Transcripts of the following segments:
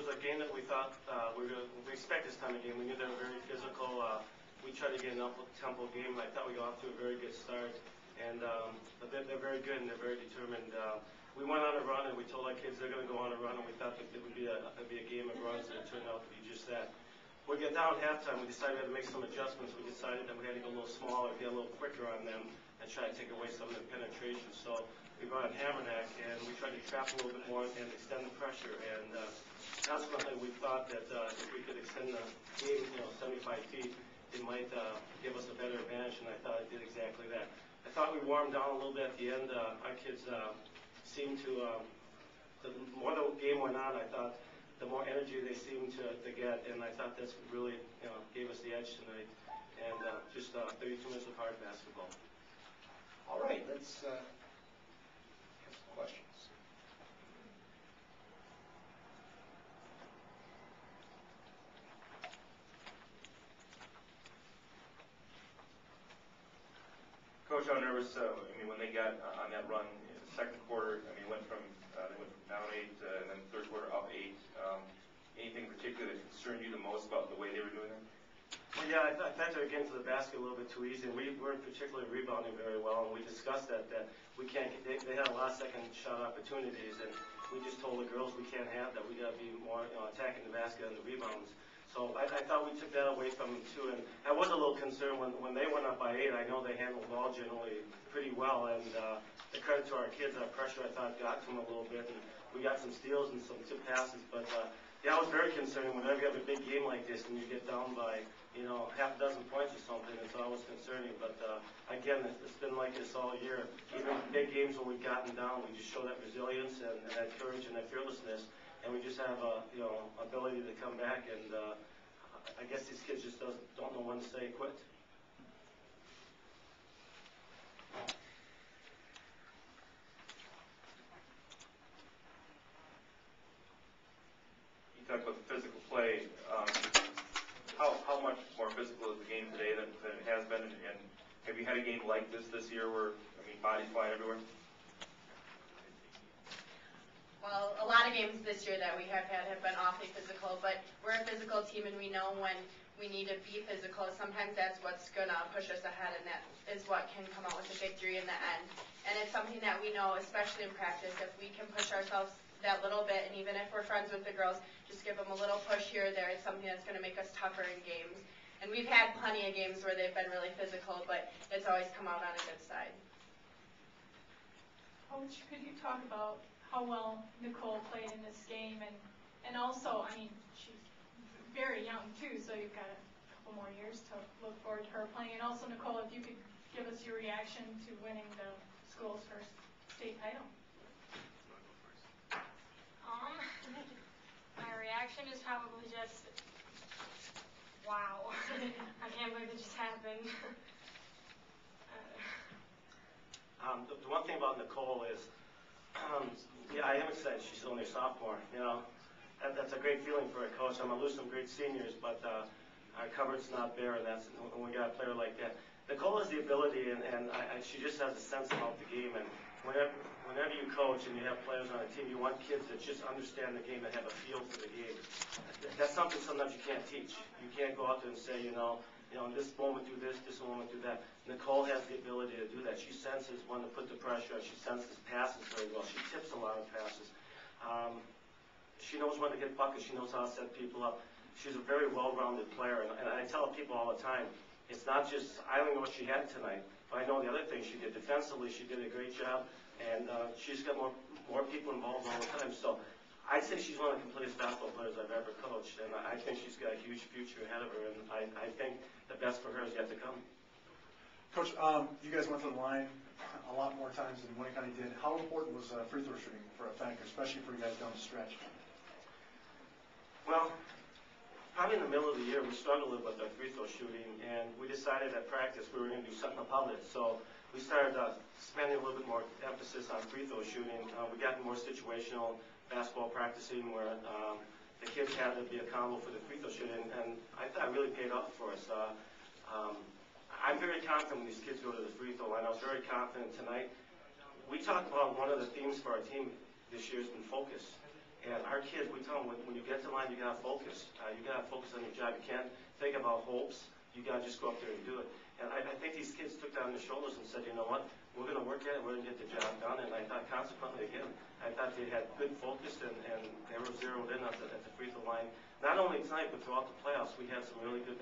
was a game that we thought we expect this time of game. We knew they were very physical. We tried to get an up-tempo game, and I thought we got off to a very good start. And but they're very good and they're very determined. We went on a run, and we told our kids they're going to go on a run, and we thought that it would be a game of runs, and it turned out to be just that. When we got down at halftime, we decided we had to make some adjustments. We decided that we had to go a little smaller, get a little quicker on them, and try to take away some of their penetration. So we brought in Hammerneck, and we tried to trap a little bit more and extend the pressure. And consequently, we thought that if we could extend the game, 75 feet, it might give us a better advantage, and I thought it did exactly that. I thought we warmed down a little bit at the end. Our kids seemed to, the more the game went on, I thought the more energy they seemed to get, and I thought that's really gave us the edge tonight. And just 32 minutes of hard basketball. All right, let's have some questions. Coach, how nervous? When they got on that run in the second quarter, they went from down 8 and then third quarter up 8. Anything particular that concerned you the most about the way they were doing it? Well, yeah, I thought they were getting to the basket a little bit too easy, and we weren't particularly rebounding very well, and we discussed that we can't. They had a lot of second shot opportunities, and we just told the girls we can't have that. We got to be more attacking the basket and the rebounds. So I thought we took that away from them too, and I was a little concerned when they went up by 8. I know they handled the ball generally pretty well, and the credit to our kids, our pressure I thought got to them a little bit, and we got some steals and some tip passes, but yeah, I was very concerned whenever you have a big game like this and you get down by half a dozen points or something. It's always concerning, but again, it's been like this all year. Even big games when we've gotten down, we just show that resilience and that courage and that fearlessness, and we just have ability to come back. And I guess these kids just don't know when to say quit. You talked about the physical play. How much more physical is the game today than it has been? And have you had a game like this year where, bodies flying everywhere? Well, a lot of games this year that we have had have been awfully physical, but we're a physical team, and we know when we need to be physical. Sometimes that's what's going to push us ahead, and that is what can come out with a victory in the end. And it's something that we know, especially in practice, if we can push ourselves that little bit, and even if we're friends with the girls, just give them a little push here or there. It's something that's going to make us tougher in games. And we've had plenty of games where they've been really physical, but it's always come out on a good side. Coach, could you talk about how well Nicole played in this game, and also, she's very young too, so you've got a couple more years to look forward to her playing. And also, Nicole, if you could give us your reaction to winning the school's first state title. My reaction is probably just, wow. I can't believe it just happened. The one thing about Nicole is, yeah, I am excited. She's only a sophomore. That's a great feeling for a coach. I'm gonna lose some great seniors, but our cupboard's not bare, and that's when we got a player like that. Nicole has the ability, and she just has a sense about the game. And whenever you coach and you have players on a team, you want kids that just understand the game and have a feel for the game. That's something sometimes you can't teach. You can't go out there and say, in this moment do this moment do that. Nicole has the ability to do that. She senses when to put the pressure. She senses passes very well. She tips a lot of passes. She knows when to get buckets. She knows how to set people up. She's a very well-rounded player, and I tell people all the time, it's not just, I don't know what she had tonight, but I know the other things she did. Defensively, she did a great job, and she's got more people involved all the time. So I'd say she's one of the completest basketball players I've ever coached, and I think she's got a huge future ahead of her, and I think the best for her is yet to come. Coach, you guys went to the line a lot more times than Wayne County did. How important was free throw shooting for a factor, especially for you guys down the stretch? Well, probably in the middle of the year, we struggled with our free throw shooting, and we decided at practice we were going to do something about it. So we started spending a little bit more emphasis on free throw shooting. We got more situational basketball practicing where the kids had to be accountable for the free throw shooting, and I thought it really paid off for us. I'm very confident when these kids go to the free throw line. I was very confident tonight. We talked about one of the themes for our team this year has been focus. And our kids, we tell them, when you get to the line, you gotta focus. You gotta focus on your job. You can't think about hopes. You gotta just go up there and do it. And I think these kids took down their shoulders and said, you know what, we're gonna work at it, we're gonna get the job done. And I thought consequently, again, I thought they had good focus and they were zeroed in at the free throw line. Not only tonight, but throughout the playoffs, we had some really good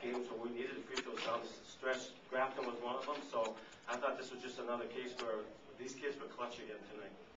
games where we needed the free throws down the stretch. Grafton was one of them. So I thought this was just another case where these kids were clutch again tonight.